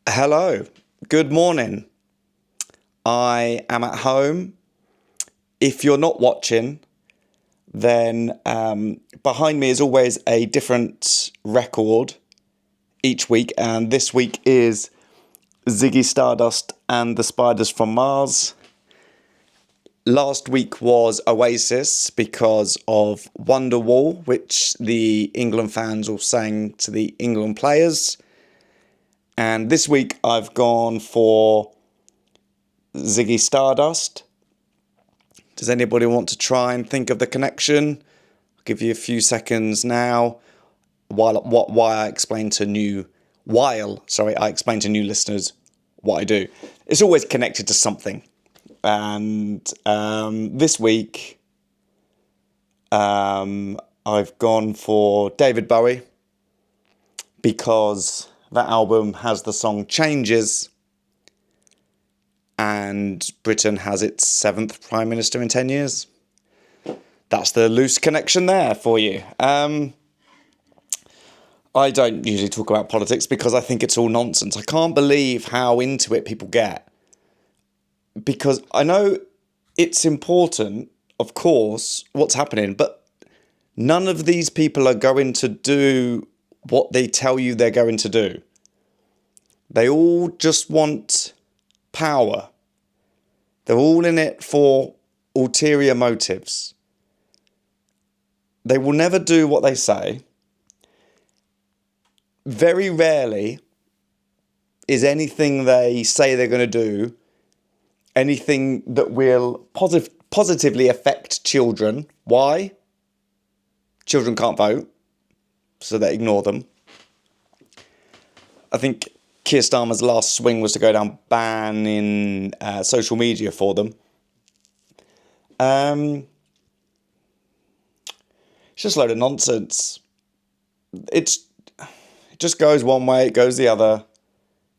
Hello, good morning. I am at home. If you're not watching, then behind me is always a different record each week, and this week is Ziggy Stardust and the Spiders from Mars. Last week was Oasis because of Wonderwall, which the England fans all sang to the England players. And this week I've gone for Ziggy Stardust. Does anybody want to try and think of the connection? I'll give you a few seconds now while I explain to new listeners what I do. It's always connected to something. And this week I've gone for David Bowie because that album has the song Changes, and Britain has its 7th Prime Minister in 10 years. That's the loose connection there for you. I don't usually talk about politics because I think it's all nonsense. I can't believe how into it people get. Because I know it's important, of course, what's happening, but none of these people are going to do what they tell you they're going to do. They all just want power. They're all in it for ulterior motives. They will never do what they say. Very rarely is anything they say they're going to do anything that will positively affect children. Why? Children can't vote, so they ignore them. I think Keir Starmer's last swing was to go down banning social media for them. It's just a load of nonsense. It just goes one way, it goes the other.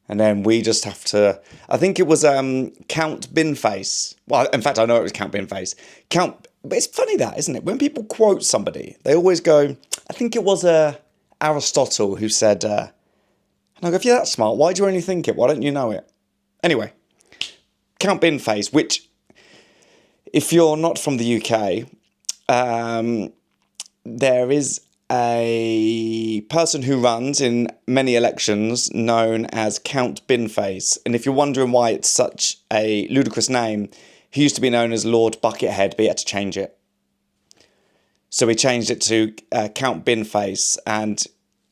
And then we just have to... I think it was Count Binface. Well, in fact, I know it was Count Binface. But it's funny that, isn't it? When people quote somebody, they always go... I think it was Aristotle who said... and I go, if you're that smart, why do you only think it? Why don't you know it? Anyway, Count Binface, which, if you're not from the UK, there is a person who runs in many elections known as Count Binface. And if you're wondering why it's such a ludicrous name, he used to be known as Lord Buckethead, but he had to change it. So he changed it to Count Binface, and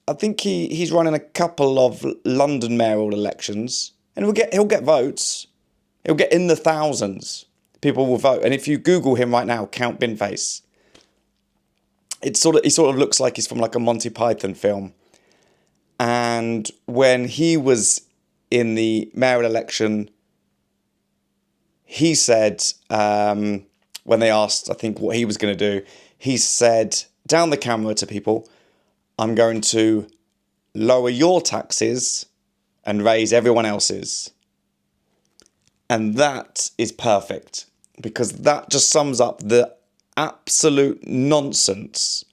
I think he's running a couple of London mayoral elections, and he'll get votes. He'll get in the thousands. People will vote, and if you Google him right now, Count Binface, he sort of looks like he's from like a Monty Python film. And when he was in the mayoral election, he said, when they asked, I think, what he was going to do, he said down the camera to people, I'm going to lower your taxes and raise everyone else's. And that is perfect, because that just sums up the absolute nonsense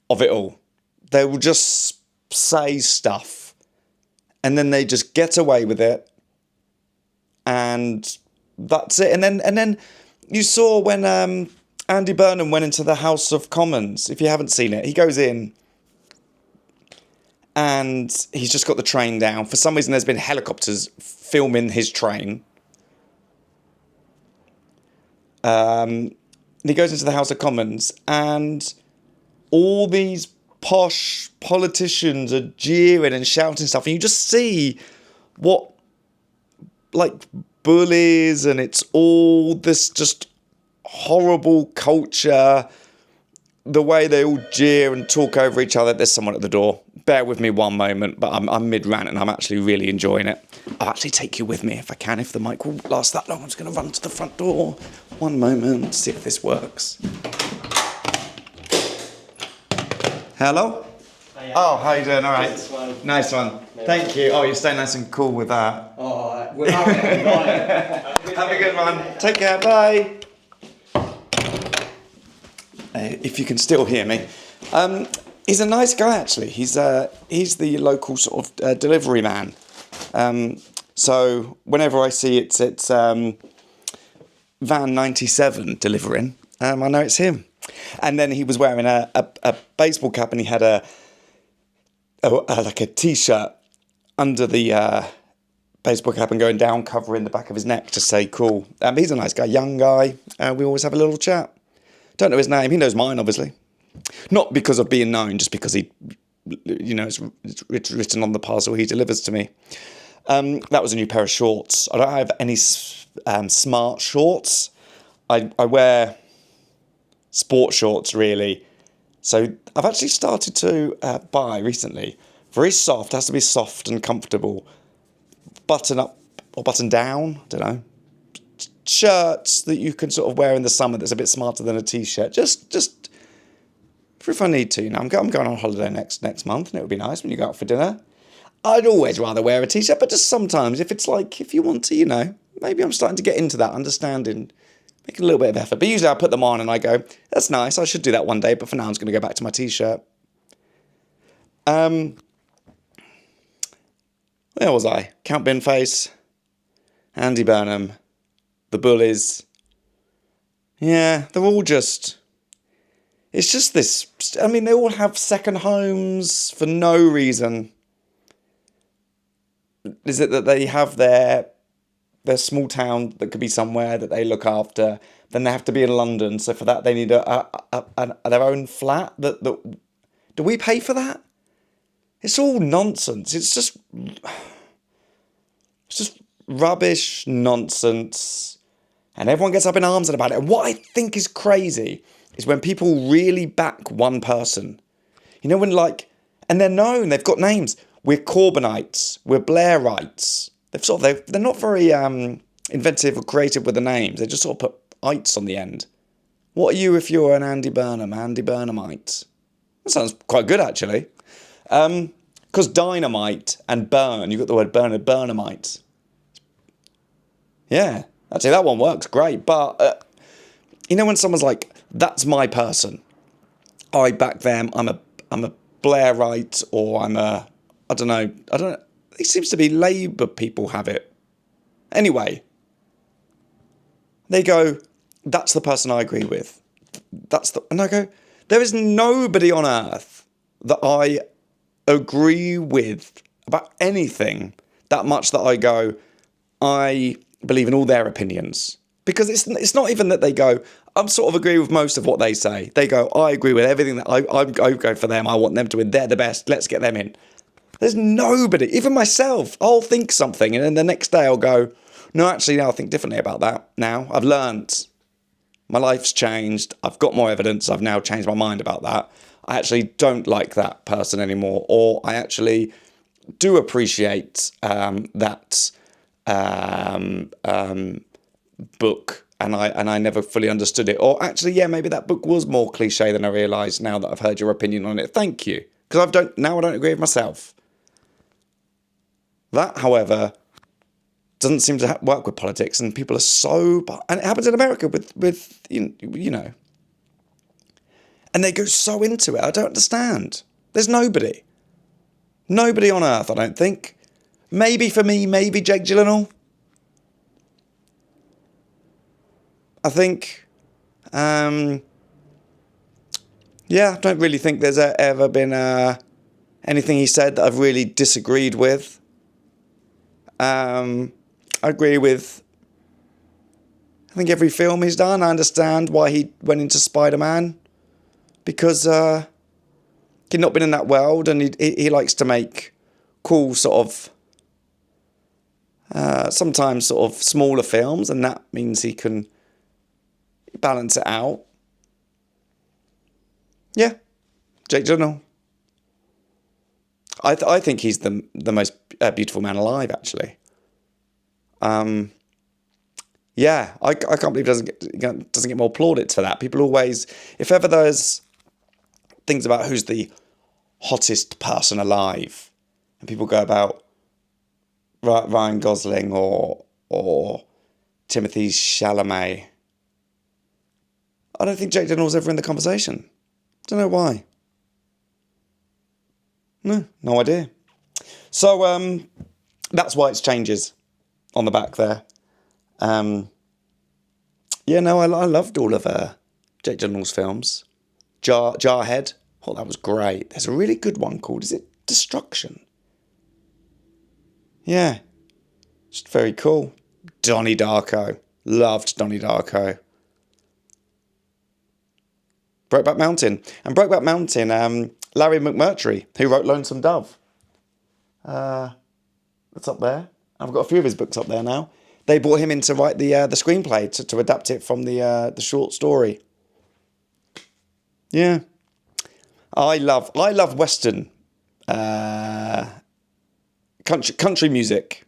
of it all. They will just say stuff and then they just get away with it, and that's it. And then you saw when Andy Burnham went into the House of Commons. If you haven't seen it, he goes in and he's just got the train down. For some reason, there's been helicopters filming his train. He goes into the House of Commons and all these posh politicians are jeering and shouting stuff. And you just see what, like, bullies, and it's all this just horrible culture. The way they all jeer and talk over each other. There's someone at the door. Bear with me one moment, but I'm mid-rant and I'm actually really enjoying it. I'll actually take you with me if I can, if the mic will last that long. I'm just going to run to the front door. One moment, see if this works. Hello? Hiya. Oh, how you doing? All right. Nice one. Thank you. Oh, you're staying nice and cool with that. Oh, we're not getting right. Have a good one. Take care. Bye. If you can still hear me. He's a nice guy, actually. He's the local sort of delivery man. So whenever I see it's Van 97 delivering, I know it's him. And then he was wearing a baseball cap, and he had like a t-shirt under the baseball cap and going down, covering the back of his neck to say cool. He's a nice guy, young guy. We always have a little chat. Don't know his name. He knows mine, obviously. Not because of being known, just because it's written on the parcel he delivers to me. That was a new pair of shorts. I don't have any smart shorts. I wear sport shorts, really. So I've actually started to buy recently. Very soft, has to be soft and comfortable. Button up or button down, I don't know. Shirts that you can sort of wear in the summer that's a bit smarter than a t-shirt. Just if I need to. I'm going on holiday next month, and it would be nice when you go out for dinner. I'd always rather wear a t-shirt, but just sometimes if you want to, maybe I'm starting to get into that, understanding, making a little bit of effort. But usually I put them on and I go, that's nice, I should do that one day, but for now I'm just going to go back to my t-shirt. Where was I? Count Binface, Andy Burnham, the Bullies. Yeah, they're all just... It's just this... I mean, they all have second homes for no reason. Is it that they have their small town that could be somewhere that they look after? Then they have to be in London, so for that they need their own flat. Do we pay for that? It's all nonsense. It's just rubbish nonsense, and everyone gets up in arms about it. And what I think is crazy is when people really back one person. And they're known. They've got names. We're Corbynites. We're Blairites. They're not very inventive or creative with the names. They just sort of put ites on the end. What are you if you're an Andy Burnham? Andy Burnhamite. That sounds quite good, actually. Because dynamite and burn, you've got the word Bernard Burnhamite. Yeah, actually that one works great. But when someone's like, "That's my person. I back them. I'm a Blairite, or I don't know. It seems to be Labour people have it. Anyway, they go, that's the person I agree with. And I go, there is nobody on earth that I agree with about anything that much that I go, I believe in all their opinions. Because it's not even that they go, I sort of agree with most of what they say. They go, I agree with everything that I go for them. I want them to win. They're the best. Let's get them in. There's nobody, even myself, I'll think something and then the next day I'll go, no, actually, now I think differently about that. Now I've learned. My life's changed. I've got more evidence. I've now changed my mind about that. I actually don't like that person anymore. Or I actually do appreciate that book, and I never fully understood it. Or actually, yeah, maybe that book was more cliche than I realised now that I've heard your opinion on it. Thank you. Because I don't agree with myself. That, however, doesn't seem to work with politics, and people are so... And it happens in America with and they go so into it. I don't understand. There's nobody. Nobody on earth, I don't think. Maybe for me, maybe Jake Gyllenhaal. I think... I don't really think there's ever been anything he said that I've really disagreed with. I agree with, I think, every film he's done. I understand why he went into Spider-Man, because he'd not been in that world, and he likes to make cool sort of, sometimes sort of smaller films, and that means he can balance it out. Yeah, Jake Gyllenhaal. I think he's the most beautiful man alive, actually. Yeah, I can't believe it doesn't get more plaudits for that. People always, if ever there's things about who's the hottest person alive, and people go about Ryan Gosling or Timothée Chalamet, I don't think Jake Gyllenhaal's ever in the conversation. Don't know why. No idea. So, That's why it's changes on the back there. Yeah, no, I loved all of Jake Gyllenhaal's films. Jarhead. Oh, that was great. There's a really good one called, is it Destruction? Yeah, just very cool. Donnie Darko. Loved Donnie Darko. Brokeback Mountain. And Brokeback Mountain, Larry McMurtry, who wrote Lonesome Dove. That's up there. I've got a few of his books up there now. They brought him in to write the screenplay, to adapt it from the short story. Yeah. I love Western country music.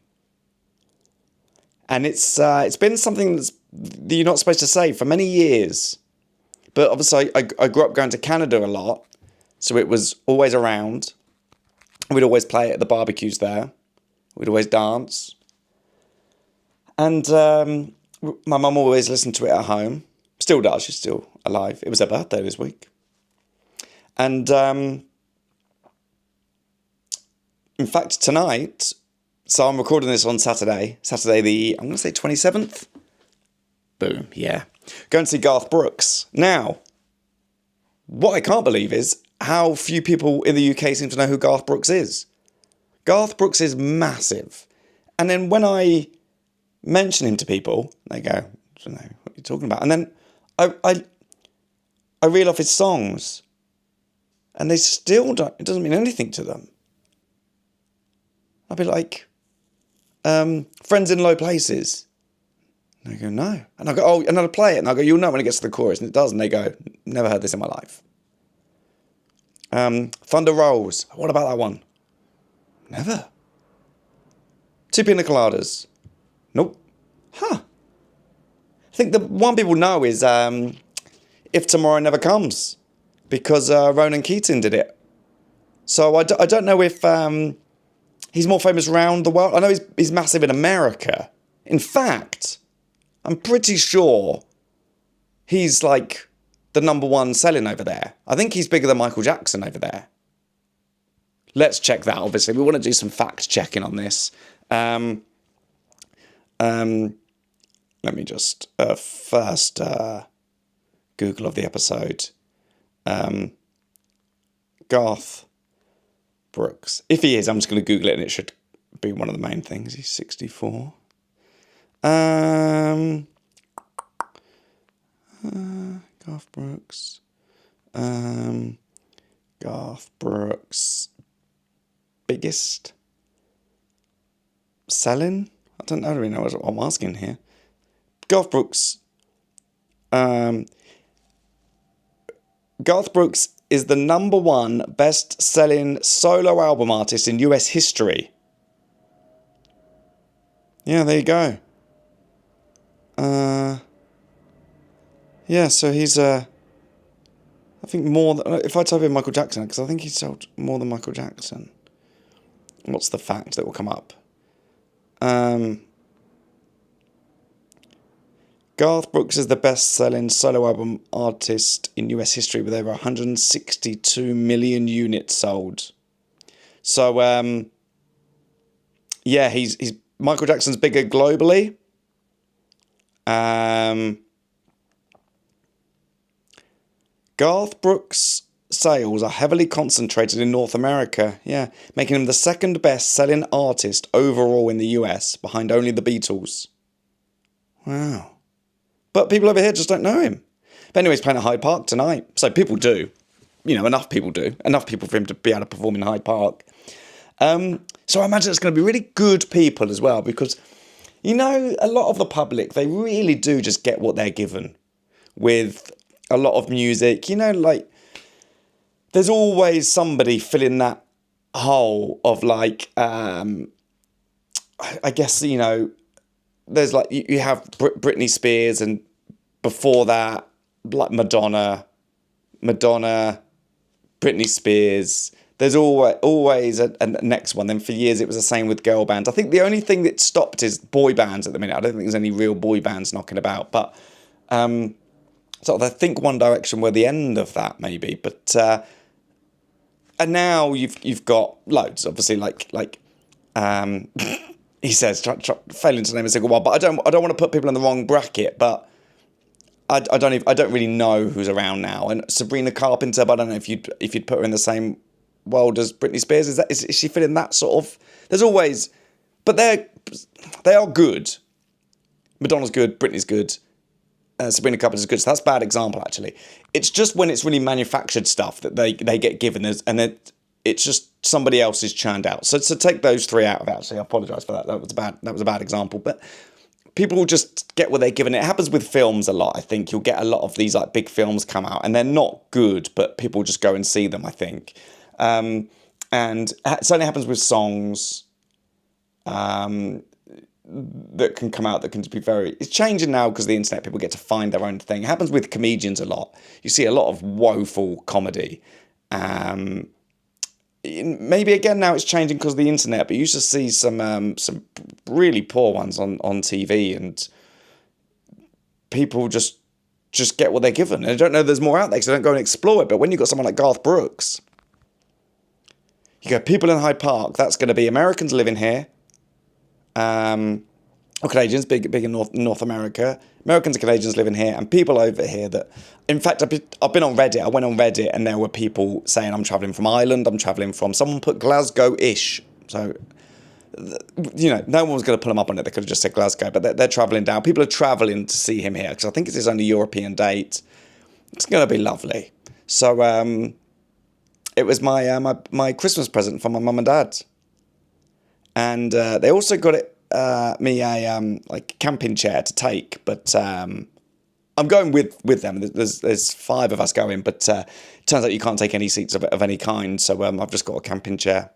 And it's been something that you're not supposed to say for many years. But obviously, I grew up going to Canada a lot, so it was always around. We'd always play it at the barbecues there. We'd always dance. And my mum always listened to it at home. Still does, she's still alive. It was her birthday this week. And in fact, tonight, so I'm recording this on Saturday the, I'm going to say 27th. Boom, yeah. Going to see Garth Brooks. Now, what I can't believe is how few people in the UK seem to know who Garth Brooks is. Garth Brooks is massive. And then when I mention him to people, they go, I don't know what you're talking about. And then I reel off his songs, and they still don't, it doesn't mean anything to them. I'll be like, Friends in Low Places. And I go, no. And I go, oh, and I'll play it. And I go, you'll know when it gets to the chorus. And it does. And they go, never heard this in my life. Thunder Rolls. What about that one? Never. Two Pina Coladas. Nope. Huh. I think the one people know is If Tomorrow Never Comes, because Ronan Keating did it. So I don't know if he's more famous around the world. I know he's massive in America. In fact, I'm pretty sure he's like the number one selling over there. I think he's bigger than Michael Jackson over there. Let's check that, obviously. We want to do some fact checking on this. Let me just first Google of the episode. Garth Brooks. If he is, I'm just going to Google it and it should be one of the main things. He's 64. Garth Brooks. Garth Brooks. Biggest selling? I don't really know what I'm asking here. Garth Brooks. Garth Brooks is the number one best-selling solo album artist in US history. Yeah, there you go. Yeah, so he's I think more than, if I type in Michael Jackson, because I think he's sold more than Michael Jackson. What's the fact that will come up? Garth Brooks is the best-selling solo album artist in US history with over 162 million units sold. So, yeah, he's Michael Jackson's bigger globally. Garth Brooks' sales are heavily concentrated in North America, yeah, making him the second best-selling artist overall in the US, behind only the Beatles. Wow. But people over here just don't know him. But anyway, he's playing at Hyde Park tonight. So people do. You know, enough people do. Enough people for him to be able to perform in Hyde Park. So I imagine it's going to be really good people as well, because, you know, a lot of the public, they really do just get what they're given with a lot of music. You know, like, there's always somebody filling that hole of, like, I guess, you know, there's like, you have Britney Spears, and before that, like Madonna, Britney Spears. There's always a next one. Then for years it was the same with girl bands. I think the only thing that stopped is boy bands at the minute. I don't think there's any real boy bands knocking about. But so I think One Direction were the end of that, maybe. But and now you've got loads, obviously, like he says, failing to name a single one. But I don't want to put people in the wrong bracket. But I don't really know who's around now. And Sabrina Carpenter, but I don't know if you'd put her in the same world as Britney Spears. Is she fitting that sort of? There's always, but they are good. Madonna's good, Britney's good, Sabrina Carpenter's good. So that's a bad example, actually. It's just when it's really manufactured stuff that they get given, it's just somebody else is churned out. So take those three out of it. Actually, I apologise for that. That was a bad example. But people will just get what they're given. It happens with films a lot. I think you'll get a lot of these like big films come out, and they're not good, but people just go and see them. I think, and it certainly happens with songs. That can come out that can be it's changing now because of the internet. People get to find their own thing. It happens with comedians a lot. You see a lot of woeful comedy. Maybe again now it's changing because of the internet, but you used to see some really poor ones on TV, and people just get what they're given. And I don't know there's more out there because they don't go and explore it. But when you've got someone like Garth Brooks, you go People in Hyde Park, that's going to be Americans living here. Or Canadians, big in North America. Americans and Canadians living here, and people over here that, in fact, I've been on Reddit. I went on Reddit, and there were people saying I'm travelling from Ireland. I'm travelling from. Someone put Glasgow-ish. So, no one was going to pull them up on it. They could have just said Glasgow, but they're travelling down. People are travelling to see him here because I think it's his only European date. It's going to be lovely. So, it was my Christmas present from my mum and dad. And they also got me a like camping chair to take, but I'm going with them. There's 5 of us going, but it turns out you can't take any seats of any kind, so I've just got a camping chair.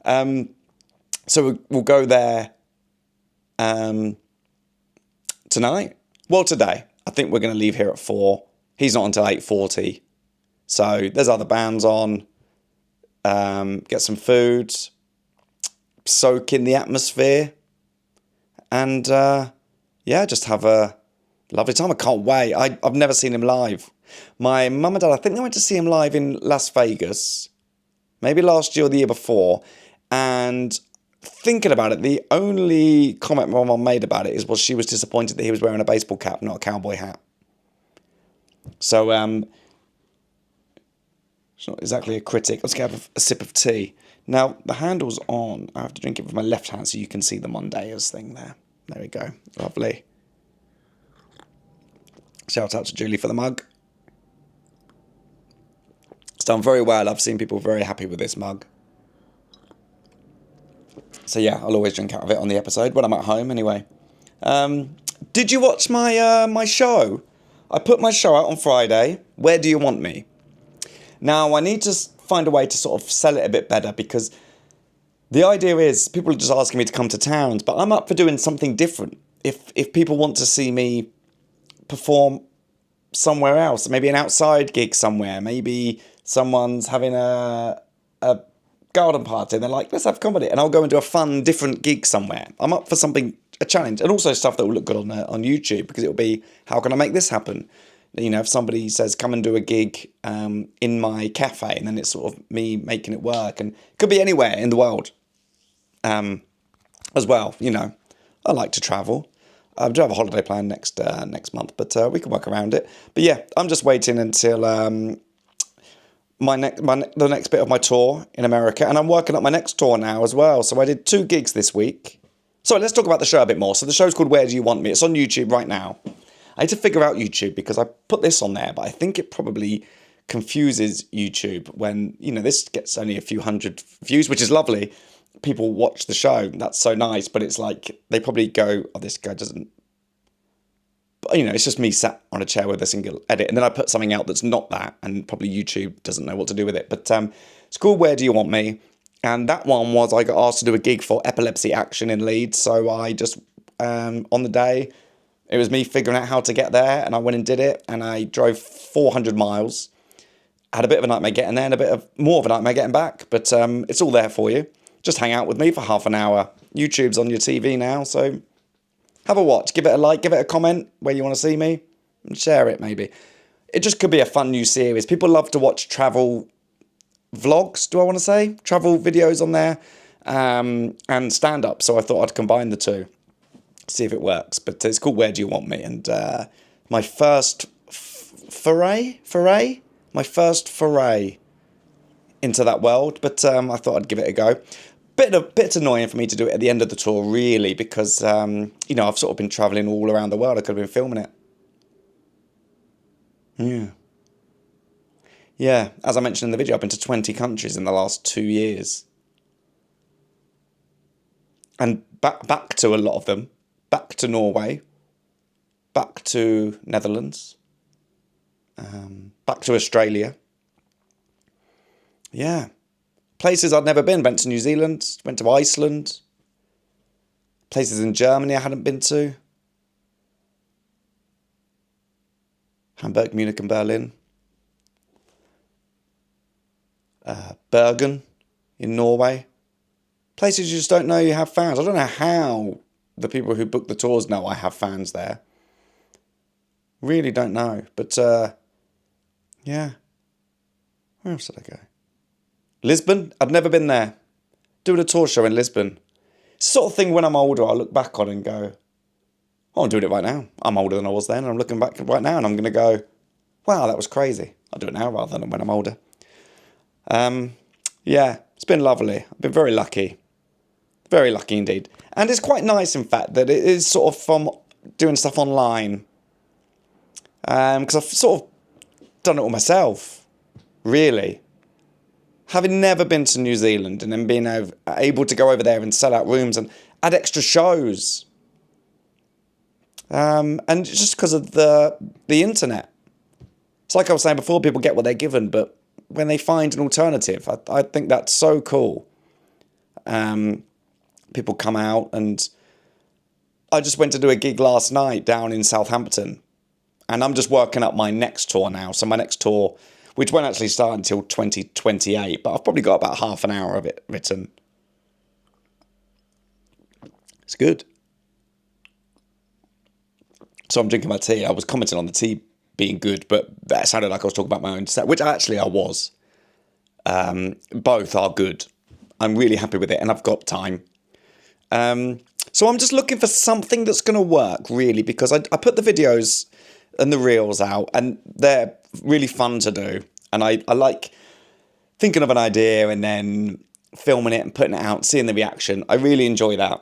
So we'll go there tonight. Well, today. I think we're going to leave here at 4. He's not until 8:40, so there's other bands on. Get some food. Soak in the atmosphere, and just have a lovely time. I can't wait. I've never seen him live. My mum and dad, I think they went to see him live in Las Vegas, maybe last year or the year before, and thinking about it, the only comment my mum made about it was she was disappointed that he was wearing a baseball cap, not a cowboy hat. So it's not exactly a critic. Let's get a sip of tea. Now, the handle's on. I have to drink it with my left hand so you can see the Mondays thing there. There we go. Lovely. Shout out to Julie for the mug. It's done very well. I've seen people very happy with this mug. So yeah, I'll always drink out of it on the episode when I'm at home anyway. Did you watch my show? I put my show out on Friday. Where Do You Want Me? Now, I need to find a way to sort of sell it a bit better, because the idea is people are just asking me to come to towns, but I'm up for doing something different. If people want to see me perform somewhere else, maybe an outside gig somewhere, maybe someone's having a garden party and they're like, let's have comedy, and I'll go and do a fun, different gig somewhere. I'm up for something, a challenge, and also stuff that will look good on YouTube, because it'll be, how can I make this happen? If somebody says, come and do a gig in my cafe, and then it's sort of me making it work, and it could be anywhere in the world as well. I like to travel. I do have a holiday plan next month, but we can work around it. But yeah, I'm just waiting until the next bit of my tour in America, and I'm working up my next tour now as well. So I did 2 gigs this week. So let's talk about the show a bit more. So the show's called Where Do You Want Me? It's on YouTube right now. I need to figure out YouTube, because I put this on there, but I think it probably confuses YouTube when, this gets only a few hundred views, which is lovely. People watch the show. That's so nice. But it's like, they probably go, oh, this guy doesn't. But, it's just me sat on a chair with a single edit. And then I put something out that's not that. And probably YouTube doesn't know what to do with it. But it's called Where Do You Want Me? And that one was, I got asked to do a gig for Epilepsy Action in Leeds. So I just, on the day, it was me figuring out how to get there, and I went and did it, and I drove 400 miles. Had a bit of a nightmare getting there and a bit of more of a nightmare getting back, but it's all there for you. Just hang out with me for half an hour. YouTube's on your TV now, so have a watch. Give it a like, give it a comment where you want to see me, and share it maybe. It just could be a fun new series. People love to watch travel vlogs, do I want to say? Travel videos on there. and stand-up. So I thought I'd combine the two, see if it works. But it's called Where Do You Want Me? And my first foray into that world. But I thought I'd give it a go. Bit annoying for me to do it at the end of the tour, really, because I've sort of been travelling all around the world. I could have been filming it. Yeah, as I mentioned in the video, I've been to 20 countries in the last 2 years. And back to a lot of them. Back to Norway. Back to Netherlands. Back to Australia. Yeah. Places I'd never been. Went to New Zealand. Went to Iceland. Places in Germany I hadn't been to. Hamburg, Munich and Berlin. Bergen in Norway. Places you just don't know you have fans. I don't know how the people who book the tours know I have fans there. Really don't know. But, yeah. Where else did I go? Lisbon? I'd never been there. Doing a tour show in Lisbon. It's the sort of thing when I'm older I'll look back on and go, oh, I'm doing it right now. I'm older than I was then. And I'm looking back right now and I'm going to go, wow, that was crazy. I'll do it now rather than when I'm older. Yeah, it's been lovely. I've been very lucky. Very lucky indeed. And it's quite nice, in fact, that it is sort of from doing stuff online. Because I've sort of done it all myself, really. Having never been to New Zealand and then being able to go over there and sell out rooms and add extra shows. And just because of the internet. It's like I was saying before, people get what they're given, but when they find an alternative, I think that's so cool. People come out, and I just went to do a gig last night down in Southampton, and I'm just working up my next tour now. So my next tour, which won't actually start until 2028, but I've probably got about half an hour of it written. It's good. So I'm drinking my tea. I was commenting on the tea being good, but that sounded like I was talking about my own set, which actually I was. Both are good. I'm really happy with it, and I've got time. So I'm just looking for something that's going to work, really, because I put the videos and the reels out, and they're really fun to do. And I like thinking of an idea and then filming it and putting it out, seeing the reaction. I really enjoy that.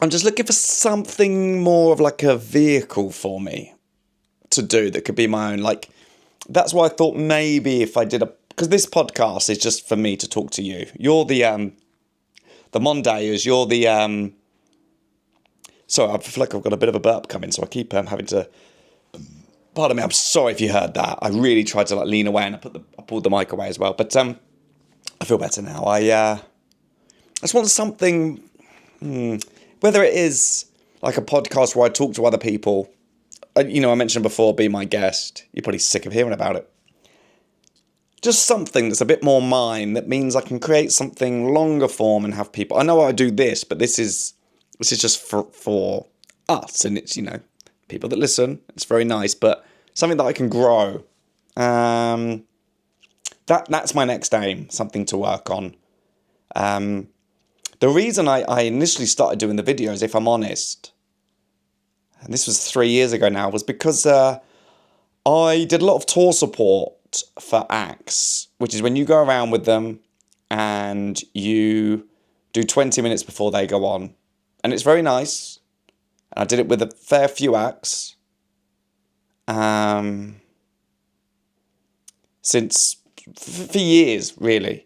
I'm just looking for something more of like a vehicle for me to do that could be my own. Like, that's why I thought maybe if I did because this podcast is just for me to talk to you. You're the Mondayers, you're the, sorry, I feel like I've got a bit of a burp coming, so I keep having to, pardon me, I'm sorry if you heard that. I really tried to lean away and I pulled the mic away as well, but I feel better now. I just want something, whether it is like a podcast where I talk to other people. I mentioned before, be my guest. You're probably sick of hearing about it. Just something that's a bit more mine, that means I can create something longer form and have people. I know I do this, but this is just for us, and it's people that listen. It's very nice, but something that I can grow. That's my next aim, something to work on. The reason I initially started doing the videos, if I'm honest, and this was 3 years ago now, was because I did a lot of tour support for acts, which is when you go around with them and you do 20 minutes before they go on. And it's very nice. And I did it with a fair few acts. Since for years, really.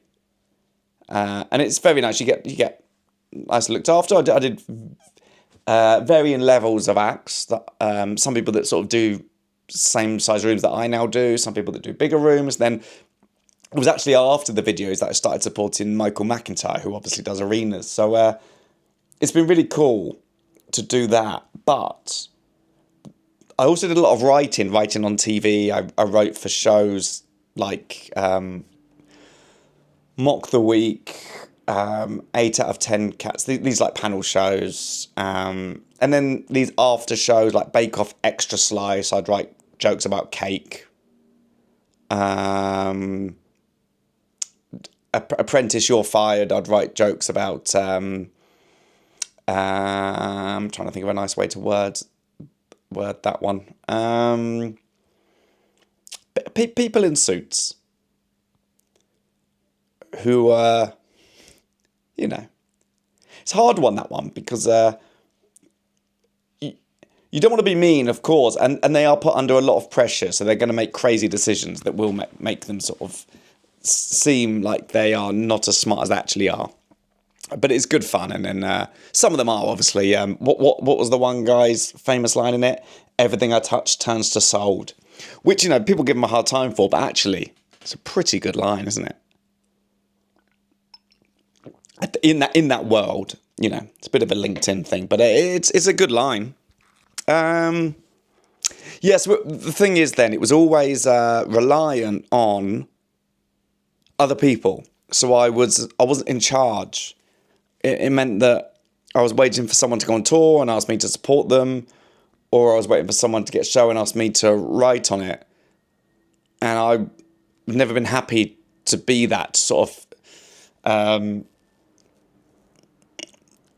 And it's very nice. You get nice looked after. I did varying levels of acts. That some people that sort of do same size rooms that I now do, some people that do bigger rooms. Then it was actually after the videos that I started supporting Michael McIntyre, who obviously does arenas. So it's been really cool to do that. But I also did a lot of writing on TV. I wrote for shows like Mock the Week, 8 out of 10 Cats, these like panel shows. And then these after shows like Bake Off Extra Slice, I'd write jokes about cake. Apprentice, you're fired. I'd write jokes about. I'm trying to think of a nice way to word that one. People in suits who you know, it's a hard one, that one, because you don't want to be mean, of course, and they are put under a lot of pressure, so they're going to make crazy decisions that will make them sort of seem like they are not as smart as they actually are. But it's good fun, and then some of them are obviously. What was the one guy's famous line in it? Everything I touch turns to sold, which, you know, people give him a hard time for, but actually it's a pretty good line, isn't it? In that world, you know, it's a bit of a LinkedIn thing, but it's a good line. Yes, the thing is, then it was always reliant on other people, so I wasn't in charge. It meant that I was waiting for someone to go on tour and ask me to support them, or I was waiting for someone to get a show and ask me to write on it. And I've never been happy to be that sort of.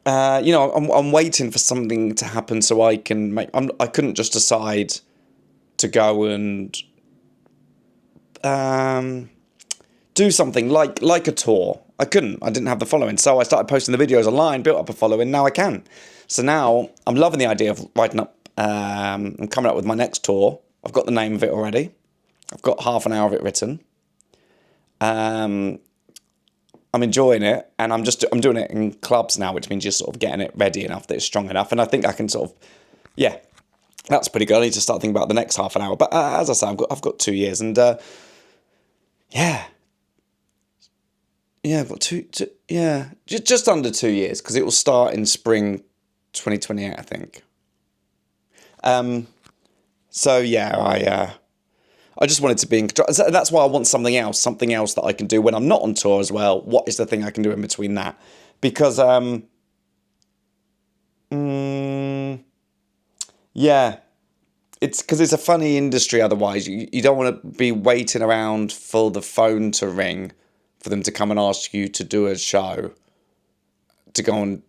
You know, I'm waiting for something to happen so I can make. I couldn't just decide to go and do something like a tour. I couldn't. I didn't have the following, so I started posting the videos online, built up a following. Now I can. So now I'm loving the idea of writing up. I'm coming up with my next tour. I've got the name of it already. I've got half an hour of it written. I'm enjoying it, and I'm doing it in clubs now, which means just sort of getting it ready enough that it's strong enough. And I think I can sort of, yeah, that's pretty good. I need to start thinking about the next half an hour. But as I say, I've got 2 years, and yeah, I've got just under 2 years, because it will start in spring 2028, I think. So yeah, I just wanted to be in control. That's why I want something else that I can do when I'm not on tour as well. What is the thing I can do in between that? Because, yeah, it's a funny industry otherwise. You don't want to be waiting around for the phone to ring for them to come and ask you to do a show, to go on.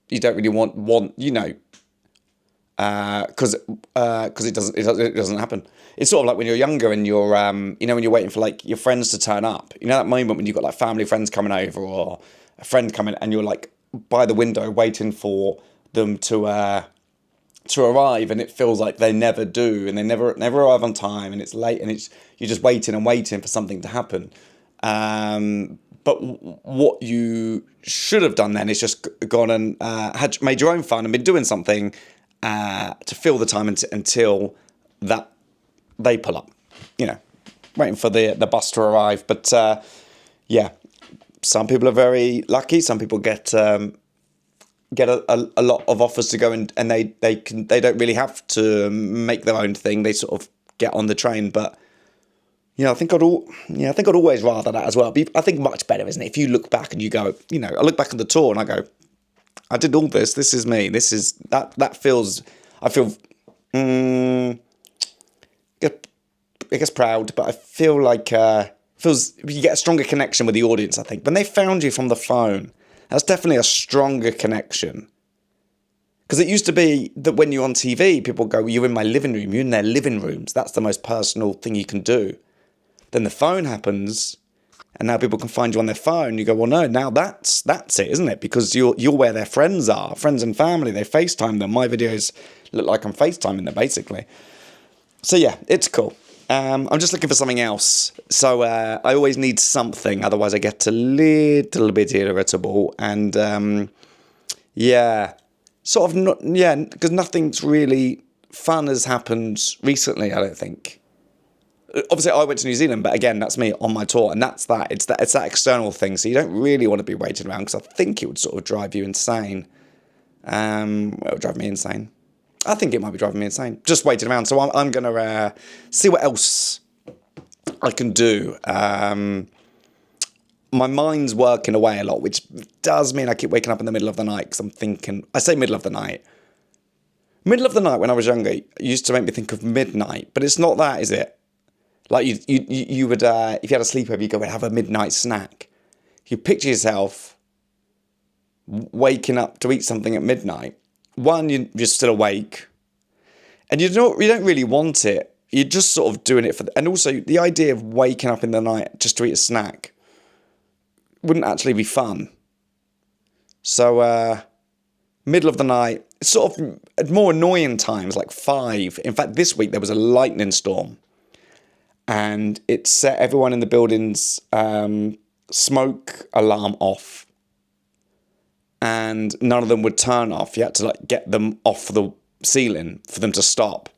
You don't really want you know, because it doesn't happen. It's sort of like when you're younger and you're you know, when you're waiting for like your friends to turn up. You know that moment when you've got like family friends coming over, or a friend coming, and you're like by the window waiting for them to arrive, and it feels like they never do, and they never arrive on time, and it's late, and you're just waiting and waiting for something to happen. But what you should have done then is just gone and made your own fun and been doing something to fill the time until that they pull up, you know, waiting for the bus to arrive. But yeah, some people are very lucky. Some people get a lot of offers to go, and they don't really have to make their own thing. They sort of get on the train. But you know, I think I'd always rather that as well. I think much better, isn't it? If you look back and you go, you know, I look back at the tour and I go, I did all this. This is me. This is that feels. I feel. I guess proud, but I feel like feels you get a stronger connection with the audience. I think when they found you from the phone, that's definitely a stronger connection. Because it used to be that when you're on TV, people go, "You're in my living room. You're in their living rooms. That's the most personal thing you can do." Then the phone happens, and now people can find you on their phone. You go, "Well, no, now that's it, isn't it? Because you're where their friends are, friends and family. They FaceTime them. My videos look like I'm FaceTiming them, basically." So yeah, it's cool. I'm just looking for something else. So I always need something, otherwise I get a little bit irritable. And yeah, sort of not, yeah, because nothing's really fun has happened recently, I don't think. Obviously, I went to New Zealand, but again, that's me on my tour, and that's that. It's that external thing. So you don't really want to be waiting around, because I think it would sort of drive you insane. It would drive me insane. I think it might be driving me insane, just waiting around. So I'm going to see what else I can do. My mind's working away a lot, which does mean I keep waking up in the middle of the night, because I'm thinking, I say middle of the night. Middle of the night when I was younger used to make me think of midnight, but it's not that, is it? Like you would, if you had a sleepover, you go and have a midnight snack. You picture yourself waking up to eat something at midnight. One, you're still awake, and you don't really want it. You're just sort of doing it and also the idea of waking up in the night just to eat a snack wouldn't actually be fun. So, middle of the night, sort of at more annoying times, like 5. In fact, this week there was a lightning storm, and it set everyone in the building's smoke alarm off, and none of them would turn off. You had to like get them off the ceiling for them to stop.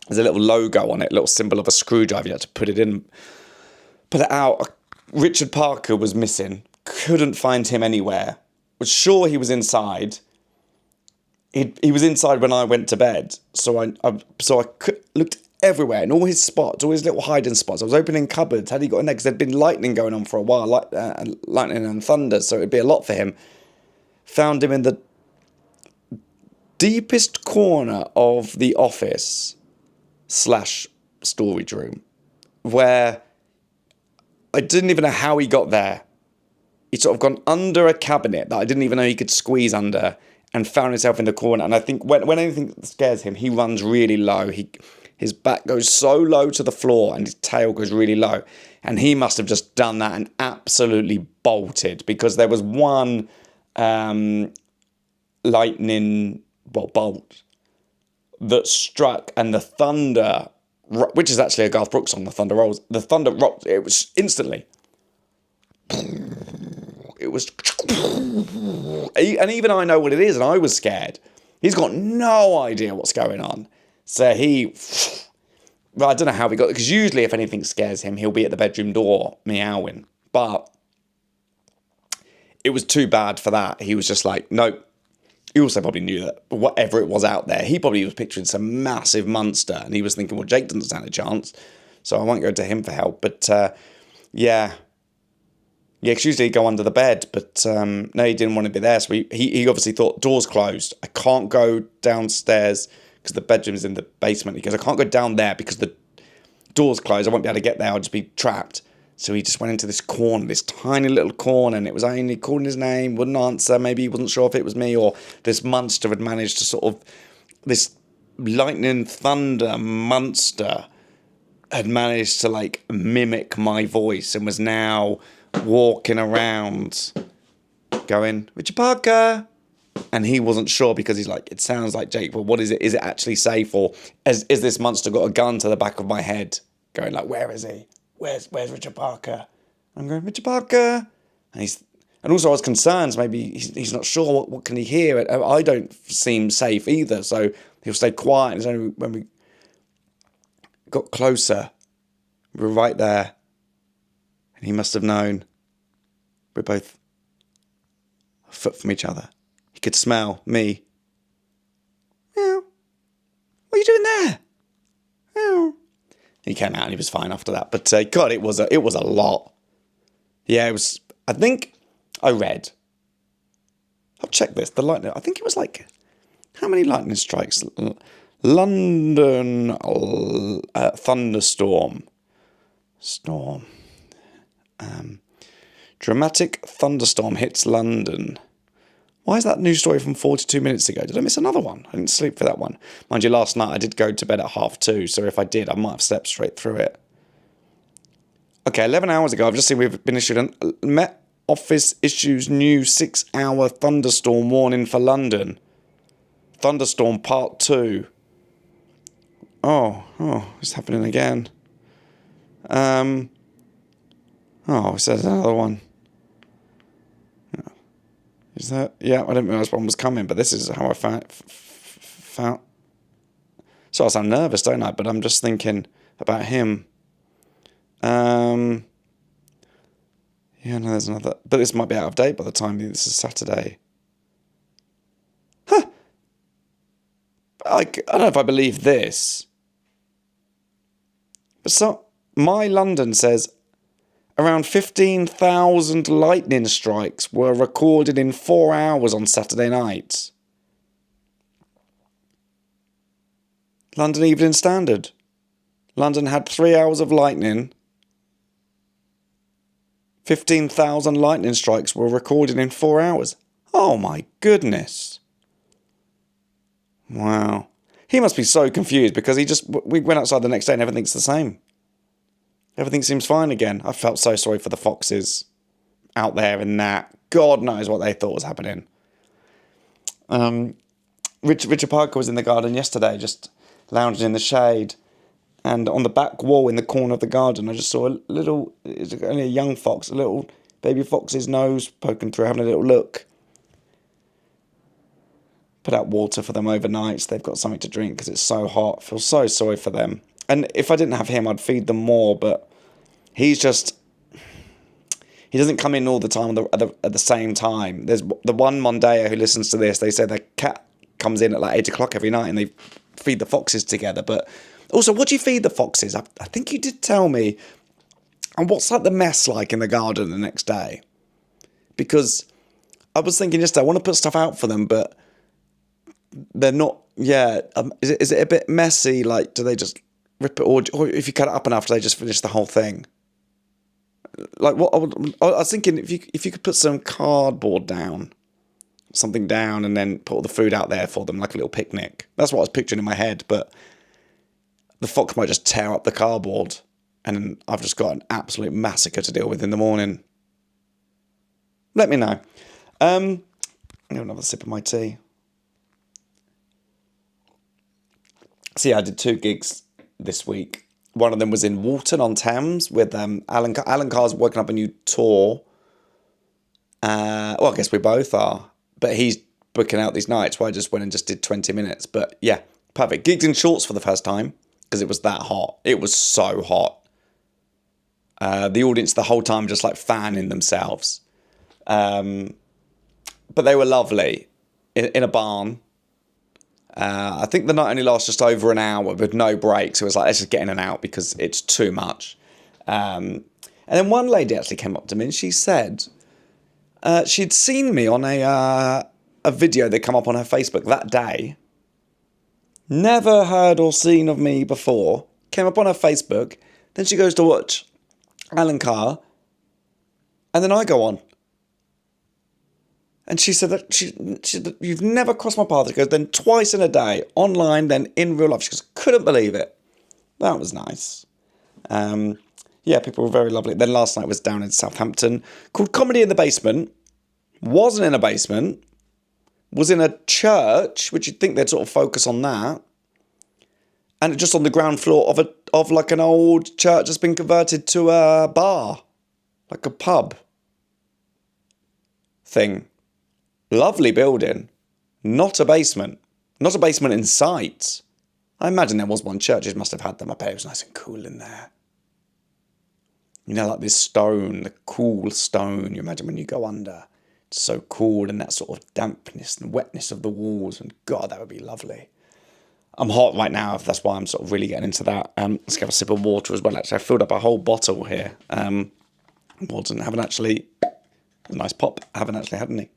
There's a little logo on it, a little symbol of a screwdriver. You had to put it out. Richard Parker was missing. Couldn't find him anywhere. Was sure he was inside. He was inside when I went to bed. So I looked everywhere in all his spots, all his little hiding spots. I was opening cupboards. Had he got in there? Because there'd been lightning going on for a while, lightning and thunder. So it'd be a lot for him. Found him in the deepest corner of the office / storage room, where I didn't even know how he got there. He'd sort of gone under a cabinet that I didn't even know he could squeeze under, and found himself in the corner. And I think when anything scares him, he runs really low. His back goes so low to the floor, and his tail goes really low. And he must have just done that and absolutely bolted, because there was one lightning bolt that struck, and the thunder, which is actually a Garth Brooks song, The Thunder Rolls. The thunder rocked. It was instantly. It was, and even I know what it is, and I was scared. He's got no idea what's going on. So well, I don't know how he got it, because usually if anything scares him, he'll be at the bedroom door meowing. But it was too bad for that. He was just like, nope. He also probably knew that whatever it was out there, he probably was picturing some massive monster, and he was thinking, well, Jake doesn't stand a chance, so I won't go to him for help. But yeah, because usually he'd go under the bed, but no, he didn't want to be there. So he obviously thought, door's closed. I can't go downstairs because the bedroom's in the basement. He goes, I can't go down there because the door's closed. I won't be able to get there. I'll just be trapped. So he just went into this corner, this tiny little corner, and it was only calling his name, wouldn't answer. Maybe he wasn't sure if it was me, or this monster had managed to sort of, this lightning thunder monster had managed to like mimic my voice and was now walking around going, Richard Parker. And he wasn't sure, because he's like, it sounds like Jake, but what is it? Is it actually safe? Or is this monster got a gun to the back of my head going like, where is he? Where's Richard Parker? I'm going, Richard Parker. And also I was concerned, maybe he's not sure, what can he hear? I don't seem safe either, so he'll stay quiet. It's only when we got closer, we were right there, and he must have known we're both a foot from each other. He could smell me. Meow. What are you doing there? Meow. He came out and he was fine after that. But God, it was a lot. Yeah, it was. I think I read. I'll check this. The lightning. I think it was like, how many lightning strikes? London thunderstorm. Dramatic thunderstorm hits London. Why is that news story from 42 minutes ago? Did I miss another one? I didn't sleep for that one. Mind you, last night I did go to bed at 2:30, so if I did, I might have slept straight through it. Okay, 11 hours ago, I've just seen we've been issued Met Office issues new 6-hour thunderstorm warning for London. Thunderstorm Part 2. Oh, it's happening again. It says another one. Is that? Yeah, I didn't realise one was coming, but this is how I found. So I sound nervous, don't I? But I'm just thinking about him. Yeah, no, there's another. But this might be out of date by the time this is Saturday. Huh. I don't know if I believe this. But My London says around 15,000 lightning strikes were recorded in 4 hours on Saturday night. London Evening Standard. London had 3 hours of lightning. 15,000 lightning strikes were recorded in 4 hours. Oh my goodness. Wow. He must be so confused because we went outside the next day and everything's the same. Everything seems fine again. I felt so sorry for the foxes out there in that. God knows what they thought was happening. Richard Parker was in the garden yesterday, just lounging in the shade. And on the back wall in the corner of the garden, I just saw it's only a young fox, a little baby fox's nose poking through, having a little look. Put out water for them overnight so they've got something to drink because it's so hot. I feel so sorry for them. And if I didn't have him, I'd feed them more, but he doesn't come in all the time at the same time. There's the one Mondeo who listens to this, they say their cat comes in at like 8 o'clock every night and they feed the foxes together. But also, what do you feed the foxes? I think you did tell me. And what's like the mess like in the garden the next day? Because I was thinking yesterday, I want to put stuff out for them, but they're not. Yeah, is it a bit messy? Like, do they just rip it, or if you cut it up enough, do they just finish the whole thing? Like, what I was thinking, if you could put some cardboard down, something down, and then put all the food out there for them, like a little picnic. That's what I was picturing in my head. But the fox might just tear up the cardboard, and I've just got an absolute massacre to deal with in the morning. Let me know. I'm gonna have another sip of my tea. So yeah, I did 2 gigs this week. One of them was in Walton-on-Thames with Alan. Alan Carr's working up a new tour. Well, I guess we both are. But he's booking out these nights where I just went and just did 20 minutes. But yeah, perfect. Gigged in shorts for the first time because it was that hot. It was so hot. The audience the whole time just like fanning themselves. But they were lovely in a barn. I think the night only lasts just over an hour with no breaks. It was like, let's just get in and out because it's too much. And then one lady actually came up to me and she said she'd seen me on a video that come up on her Facebook that day. Never heard or seen of me before. Came up on her Facebook. Then she goes to watch Alan Carr. And then I go on. And she said that you've never crossed my path. She goes, then twice in a day, online, then in real life. She goes, couldn't believe it. That was nice. Yeah, people were very lovely. Then last night was down in Southampton, called Comedy in the Basement. Wasn't in a basement. Was in a church, which you'd think they'd sort of focus on that. And just on the ground floor of like an old church that's been converted to a bar. Like a pub thing. Lovely building. Not a basement. Not a basement in sight. I imagine there was one. Churches must have had them. I bet it was nice and cool in there. You know, like this stone, the cool stone. You imagine when you go under. It's so cool, and that sort of dampness and wetness of the walls. And God, that would be lovely. I'm hot right now. That's why I'm sort of really getting into that. Let's have a sip of water as well. Actually, I filled up a whole bottle here. Haven't actually... A nice pop. I haven't actually had any.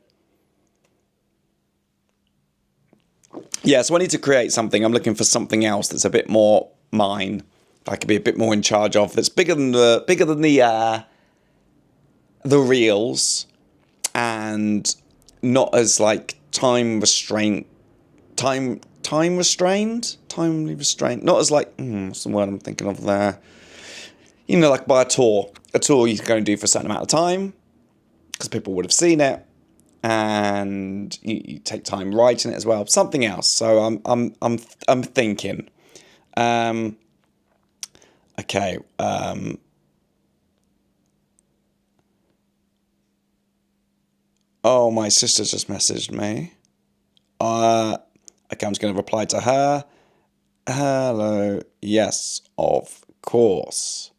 Yeah, so I need to create something. I'm looking for something else that's a bit more mine. I could be a bit more in charge of. That's bigger than the reels, and not as like timely restrained. Not as like what's the word I'm thinking of there? You know, like by a tour you can go and do for a certain amount of time because people would have seen it. And you take time writing it as well. Something else. So I'm thinking. Okay. Oh, my sister just messaged me. Okay, I'm just going to reply to her. Hello. Yes, of course.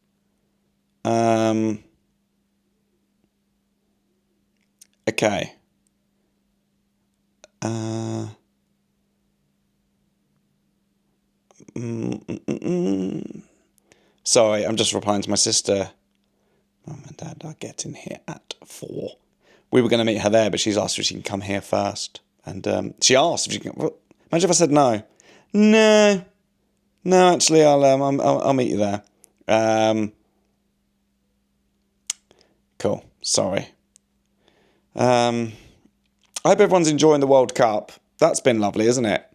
Okay. Sorry, I'm just replying to my sister. Mum and Dad are getting here at 4. We were going to meet her there, but she's asked if she can come here first. And she asked if she can... Imagine if I said no. No, actually, I'll meet you there. cool. Sorry. I hope everyone's enjoying the World Cup. That's been lovely, isn't it?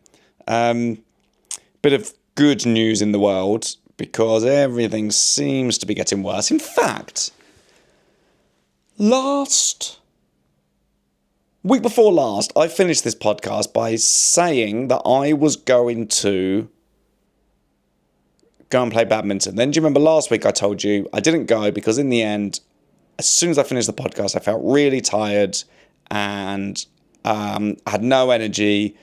Bit of good news in the world because everything seems to be getting worse. In fact, week before last, I finished this podcast by saying that I was going to go and play badminton. Then do you remember last week I told you I didn't go because in the end, as soon as I finished the podcast, I felt really tired and I had no energy.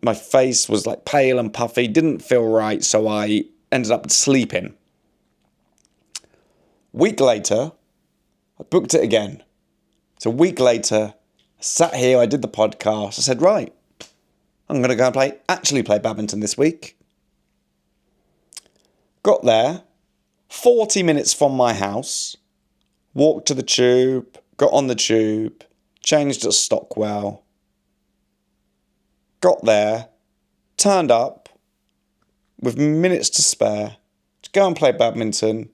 My face was like pale and puffy, didn't feel right, so I ended up sleeping. Week later, I booked it again. So a week later, I sat here, I did the podcast, I said, right, I'm going to go and actually play badminton this week. Got there, 40 minutes from my house, walked to the tube, got on the tube, changed at Stockwell, got there, turned up with minutes to spare to go and play badminton.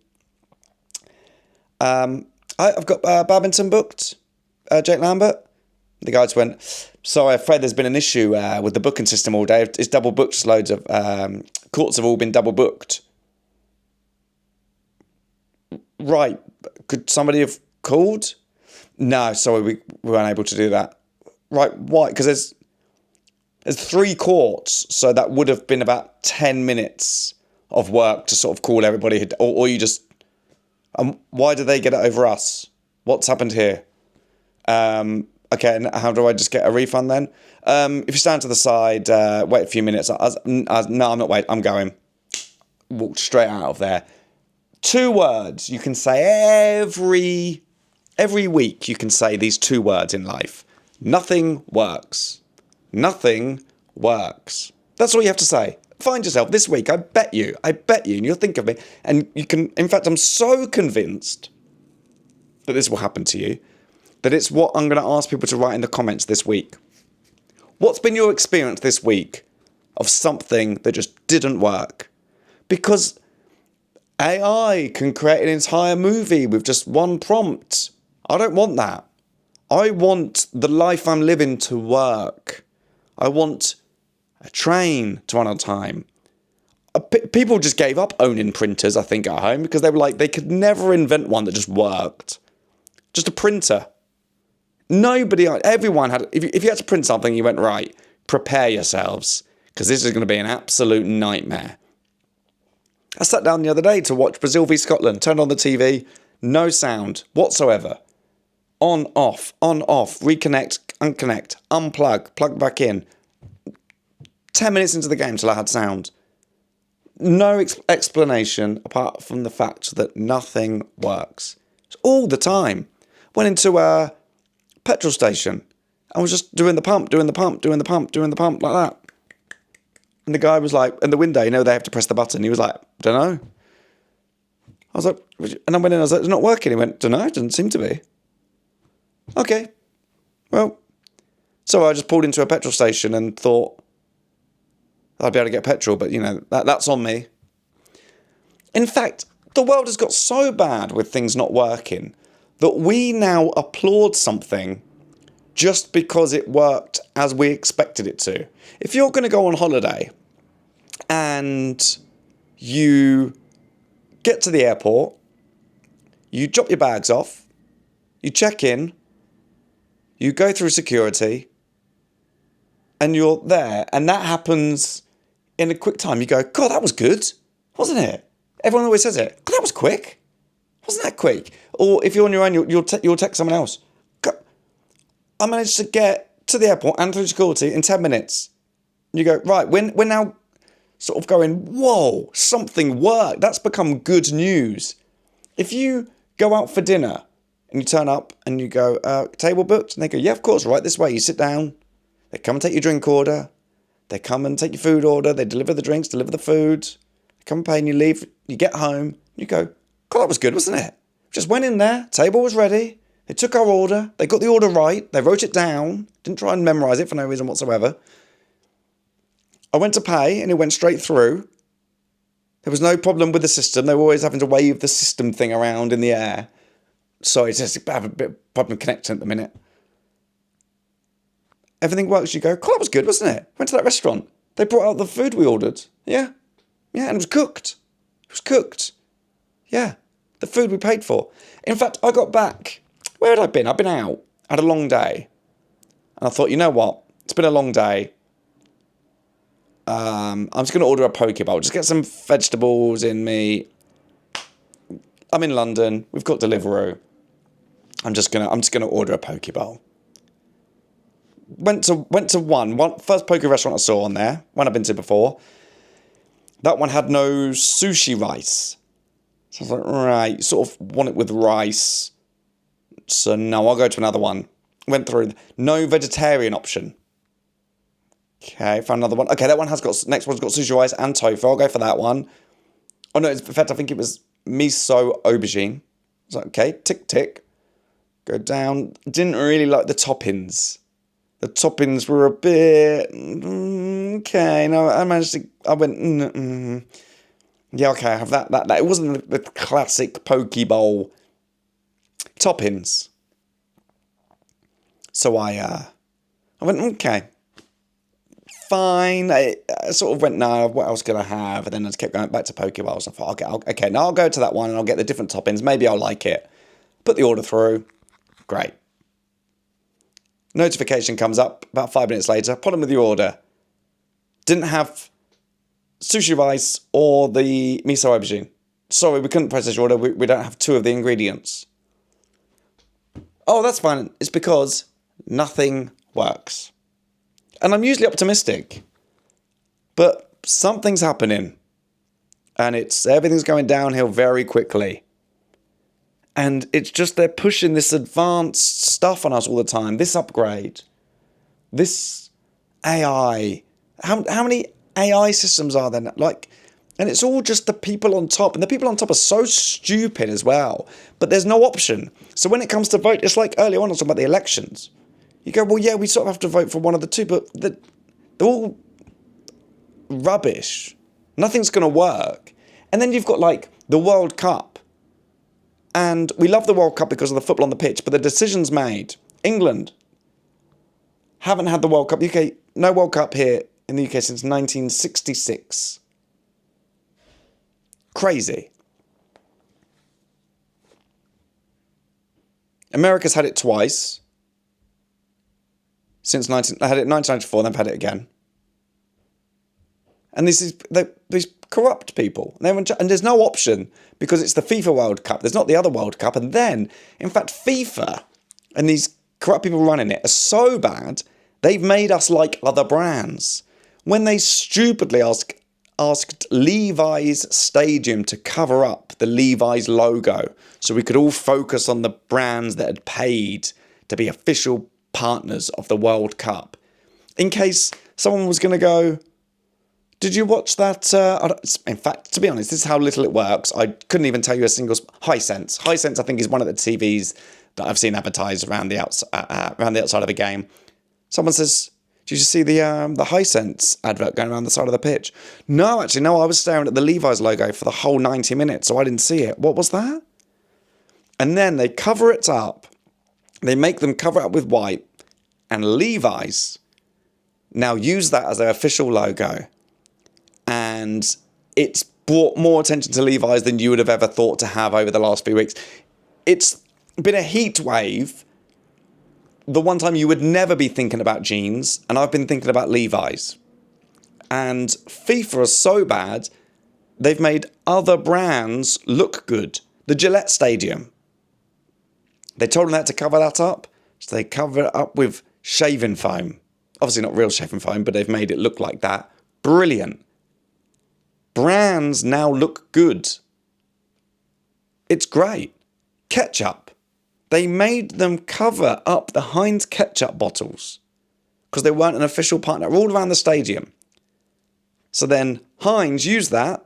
I've got badminton booked, Jake Lambert. The guys went, sorry, I'm afraid there's been an issue with the booking system all day. It's double booked, loads of courts have all been double booked. Right, could somebody have called? No, sorry, we weren't able to do that. Right, why? Because there's 3 courts, so that would have been about 10 minutes of work to sort of call everybody, or you just... why do they get it over us? What's happened here? Okay, and how do I just get a refund then? If you stand to the side, wait a few minutes. No, I'm not waiting, I'm going. Walked straight out of there. 2 words you can say every week. You can say these 2 words in life. Nothing works. Nothing works. That's all you have to say. Find yourself this week. I bet you, and you'll think of me. And you can, in fact, I'm so convinced that this will happen to you, that it's what I'm going to ask people to write in the comments this week. What's been your experience this week of something that just didn't work? Because AI can create an entire movie with just one prompt. I don't want that. I want the life I'm living to work. I want a train to run on time. People just gave up owning printers, I think, at home because they were like, they could never invent one that just worked. Just a printer. Everyone had, if you had to print something, you went, right, prepare yourselves because this is going to be an absolute nightmare. I sat down the other day to watch Brazil v Scotland, turned on the TV, no sound whatsoever. On, off, reconnect, unconnect, unplug, plug back in. 10 minutes into the game till I had sound. No explanation apart from the fact that nothing works. It's all the time. Went into a petrol station and was just doing the pump like that. And the guy was like, in the window, they have to press the button. He was like, don't know. I was like, and I went in, I was like, it's not working. He went, don't know, it doesn't seem to be. Okay, well, so I just pulled into a petrol station and thought I'd be able to get petrol, but, that's on me. In fact, the world has got so bad with things not working that we now applaud something just because it worked as we expected it to. If you're going to go on holiday and you get to the airport, you drop your bags off, you check in, you go through security, and you're there, and that happens in a quick time. You go, God, that was good, wasn't it? Everyone always says it. God, that was quick. Wasn't that quick? Or if you're on your own, you'll text someone else. God, I managed to get to the airport and through security in 10 minutes. You go, right, we're now sort of going, whoa, something worked. That's become good news. If you go out for dinner and you turn up and you go, table booked? And they go, yeah, of course, right this way. You sit down. They come and take your drink order. They come and take your food order. They deliver the drinks, deliver the food. They come and pay and you leave. You get home. You go, God, that was good, wasn't it? Just went in there. Table was ready. They took our order. They got the order right. They wrote it down. Didn't try and memorise it for no reason whatsoever. I went to pay and it went straight through. There was no problem with the system. They were always having to wave the system thing around in the air. Sorry, it's just I have a bit of problem connecting at the minute. Everything works, you go, God, that was good, wasn't it? Went to that restaurant. They brought out the food we ordered. Yeah. Yeah, and it was cooked. It was cooked. Yeah. The food we paid for. In fact, I got back. Where had I been? I'd been out. I had a long day. And I thought, you know what? It's been a long day. I'm just going to order a poke bowl. Just get some vegetables in me. I'm in London. We've got Deliveroo. I'm just gonna order a poke bowl. Went to one first poke restaurant I saw on there, one I've been to before. That one had no sushi rice. So I was like, right, sort of want it with rice. So no, I'll go to another one. Went through, no vegetarian option. Okay, found another one. Okay, that one has got, next one's got sushi rice and tofu. I'll go for that one. Oh no, in fact, I think it was miso aubergine. I was like, okay, tick, tick. Go down. Didn't really like the toppings. The toppings were a bit... okay, no, I went... yeah, okay, I have that. It wasn't the classic poke bowl toppings. So I went, okay, fine. I sort of went, no, what else could I have? And then I just kept going back to poke bowls. I thought, okay, now I'll go to that one and I'll get the different toppings. Maybe I'll like it. Put the order through. Great. Notification comes up about 5 minutes later. Problem with your order. Didn't have sushi rice or the miso aubergine. Sorry, we couldn't process your order. We don't have 2 of the ingredients. Oh, that's fine. It's because nothing works. And I'm usually optimistic. But something's happening. And everything's going downhill very quickly. And it's just they're pushing this advanced stuff on us all the time. This upgrade. This AI. How many AI systems are there? And it's all just the people on top. And the people on top are so stupid as well. But there's no option. So when it comes to vote, it's like earlier on I was talking about the elections. You go, well, yeah, we sort of have to vote for one of the two, but they're all rubbish. Nothing's going to work. And then you've got like the World Cup. And we love the World Cup because of the football on the pitch, but the decisions made. England haven't had the World Cup. UK, no World Cup here in the UK since 1966. Crazy. America's had it twice. They had it in 1994, they've had it again. And these corrupt people. And there's no option because it's the FIFA World Cup. There's not the other World Cup. And then, in fact, FIFA and these corrupt people running it are so bad, they've made us like other brands. When they stupidly asked Levi's Stadium to cover up the Levi's logo so we could all focus on the brands that had paid to be official partners of the World Cup. In case someone was going to go, did you watch that? In fact, to be honest, this is how little it works. I couldn't even tell you a single... Hisense. Hisense, I think, is one of the TVs that I've seen advertised around the outside of a game. Someone says, did you see the Hisense advert going around the side of the pitch? No, actually, no. I was staring at the Levi's logo for the whole 90 minutes, so I didn't see it. What was that? And then they cover it up. They make them cover it up with white. And Levi's now use that as their official logo. And it's brought more attention to Levi's than you would have ever thought to have over the last few weeks. It's been a heat wave. The one time you would never be thinking about jeans, and I've been thinking about Levi's. And FIFA is so bad, they've made other brands look good. The Gillette Stadium. They told them that to cover that up, so they cover it up with shaving foam. Obviously not real shaving foam, but they've made it look like that. Brilliant. Brands now look good. It's great. Ketchup. They made them cover up the Heinz ketchup bottles because they weren't an official partner all around the stadium. So then Heinz use that.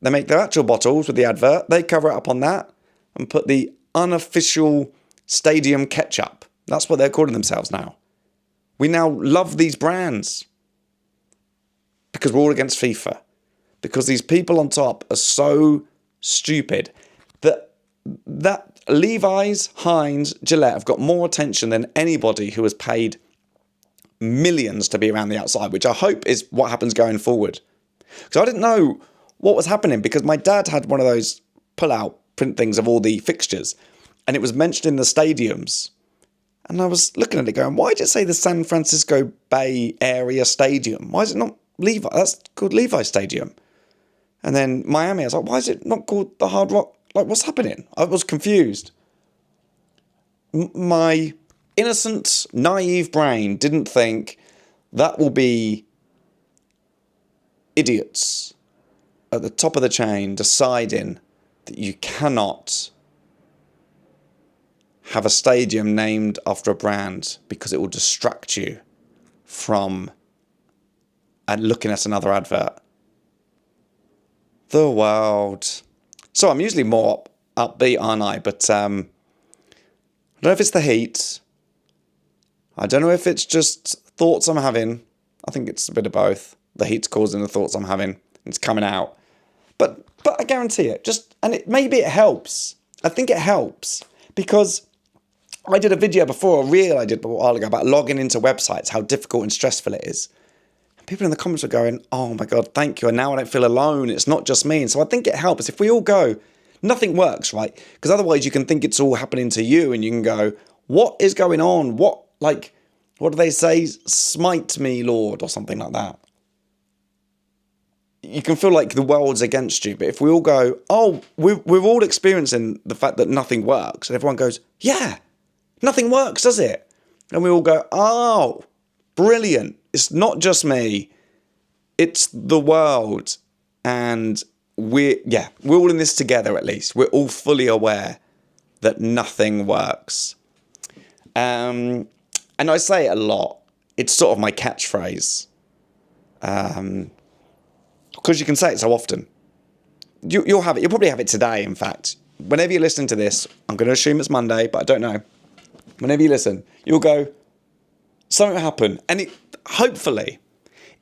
They make their actual bottles with the advert. They cover it up on that and put the unofficial stadium ketchup. That's what they're calling themselves now. We now love these brands because we're all against FIFA. Because these people on top are so stupid that Levi's, Heinz, Gillette have got more attention than anybody who has paid millions to be around the outside, which I hope is what happens going forward. Because I didn't know what was happening, because my dad had one of those pull-out print things of all the fixtures, and it was mentioned in the stadiums. And I was looking at it going, why did it say the San Francisco Bay Area Stadium? Why is it not Levi? That's called Levi Stadium. And then Miami, I was like, why is it not called the Hard Rock? Like, what's happening? I was confused. My innocent, naive brain didn't think that will be idiots at the top of the chain deciding that you cannot have a stadium named after a brand because it will distract you from looking at another advert. The world. So I'm usually more upbeat, aren't I? But I don't know if it's the heat. I don't know if it's just thoughts I'm having. I think it's a bit of both. The heat's causing the thoughts I'm having. It's coming out. But I guarantee it. Maybe it helps. I think it helps because I did a video before, a reel I did a while ago about logging into websites, how difficult and stressful it is. And people in the comments were going, oh my God, thank you. And now I don't feel alone. It's not just me. And so I think it helps if we all go, nothing works, right? Because otherwise you can think it's all happening to you and you can go, what is going on? What do they say? Smite me, Lord, or something like that. You can feel like the world's against you. But if we all go, oh, we're all experiencing the fact that nothing works. And everyone goes, yeah, nothing works, does it? And we all go, oh, brilliant. It's not just me. It's the world. And we're all in this together at least. We're all fully aware that nothing works. And I say it a lot. It's sort of my catchphrase. Because you can say it so often. You'll have it. You'll probably have it today, in fact. Whenever you're listening to this, I'm going to assume it's Monday, but I don't know. Whenever you listen, you'll go, something happened. And hopefully,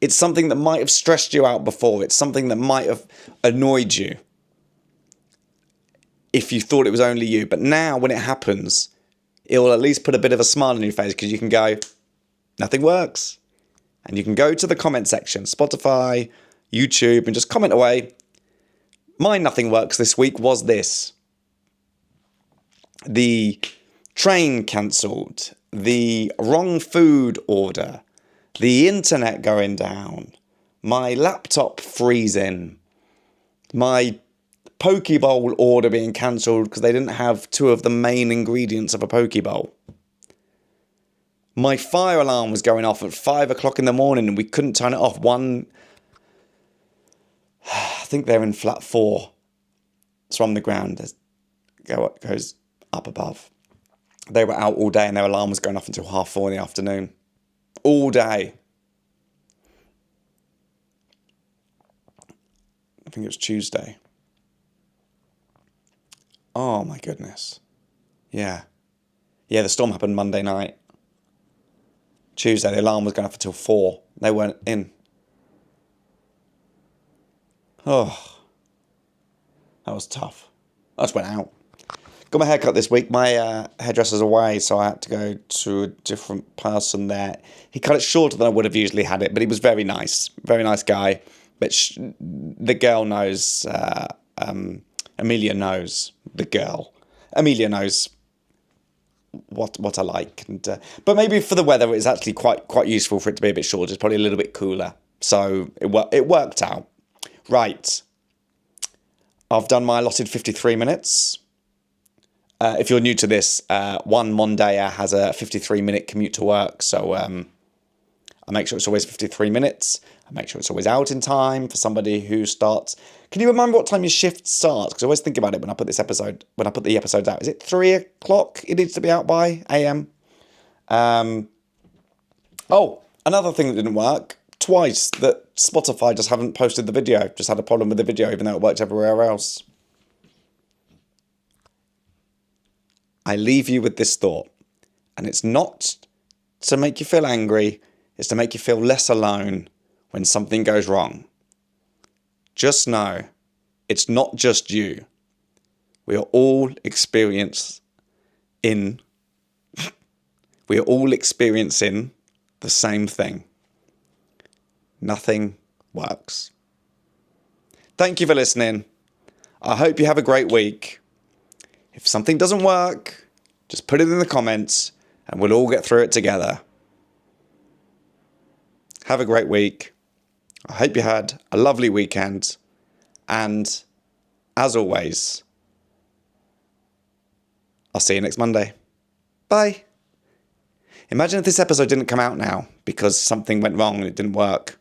it's something that might have stressed you out before. It's something that might have annoyed you if you thought it was only you. But now, when it happens, it will at least put a bit of a smile on your face because you can go, nothing works. And you can go to the comment section, Spotify, YouTube, and just comment away. My nothing works this week was this. The train cancelled, the wrong food order, the internet going down, my laptop freezing, my poke bowl order being cancelled because they didn't have two of the main ingredients of a poke bowl. My fire alarm was going off at 5 o'clock in the morning and we couldn't turn it off. I think they're in flat 4. It's from the ground. It goes up above. They were out all day and their alarm was going off until 4:30 in the afternoon. All day. I think it was Tuesday. Oh my goodness. Yeah. Yeah, the storm happened Monday night. Tuesday, the alarm was going off until 4. They weren't in. Oh, that was tough. I just went out. Got my hair cut this week. My hairdresser's away, so I had to go to a different person there. He cut it shorter than I would have usually had it, but he was very nice. Very nice guy. But the girl knows, Amelia knows the girl. Amelia knows what I like. But maybe for the weather, it's actually quite useful for it to be a bit shorter. It's probably a little bit cooler. So it worked out. Right. I've done my allotted 53 minutes. If you're new to this, one Mondayer has a 53-minute commute to work. So I make sure it's always 53 minutes. I make sure it's always out in time for somebody who starts. Can you remember what time your shift starts? Because I always think about it when I put the episodes out. Is it 3 o'clock it needs to be out by AM? Oh, another thing that didn't work. Twice that Spotify just haven't posted the video. Just had a problem with the video, even though it worked everywhere else. I leave you with this thought. And it's not to make you feel angry. It's to make you feel less alone when something goes wrong. Just know, it's not just you. We are all experiencing the same thing. Nothing works. Thank you for listening. I hope you have a great week. If something doesn't work, just put it in the comments and we'll all get through it together. Have a great week. I hope you had a lovely weekend. And as always, I'll see you next Monday. Bye. Imagine if this episode didn't come out now because something went wrong and it didn't work.